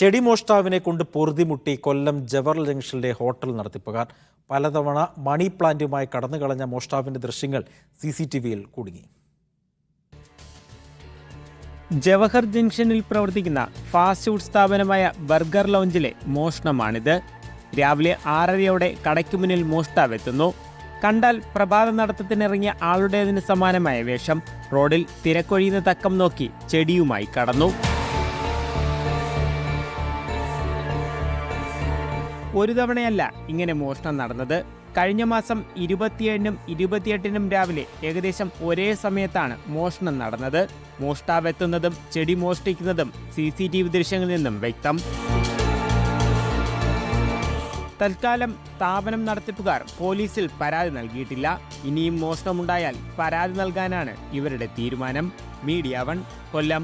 ചെടി മോഷ്ടാവിനെ കൊണ്ട് പൊറുതിമുട്ടി കൊല്ലം ജവഹർ ജംഗ്ഷനിലെ ഹോട്ടൽ നടത്തിപ്പുകാർ. പലതവണ മണി പ്ലാന്റുമായി കടന്നുകളഞ്ഞ മോഷ്ടാവിന്റെ ദൃശ്യങ്ങൾ CCTVയിൽ കുടുങ്ങി. ജവഹർ ജംഗ്ഷനിൽ പ്രവർത്തിക്കുന്ന ഫാസ്റ്റ് ഫുഡ് സ്ഥാപനമായ ബർഗർ ലൗഞ്ചിലെ മോഷണമാണിത്. രാവിലെ 6:30യോടെ കടയ്ക്ക് മുന്നിൽ മോഷ്ടാവെത്തുന്നു. കണ്ടാൽ പ്രഭാത നടത്തത്തിനിറങ്ങിയ ആളുടേതിന് സമാനമായ വേഷം. റോഡിൽ തിരക്കൊഴിയുന്ന തക്കം നോക്കി ചെടിയുമായി കടന്നു. ഒരു തവണയല്ല ഇങ്ങനെ മോഷണം നടന്നത്. കഴിഞ്ഞ മാസം 27-നും 28-നും രാവിലെ ഏകദേശം ഒരേ സമയത്താണ് മോഷണം നടന്നത്. മോഷ്ടാവെത്തുന്നതും ചെടി മോഷ്ടിക്കുന്നതും CCTV ദൃശ്യങ്ങളിൽ നിന്നും വ്യക്തം. തൽക്കാലം സ്ഥാപനം നടത്തിപ്പുകാർ പോലീസിൽ പരാതി നൽകിയിട്ടില്ല. ഇനിയും മോഷണമുണ്ടായാൽ പരാതി നൽകാനാണ് ഇവരുടെ തീരുമാനം. മീഡിയ 1 കൊല്ലം.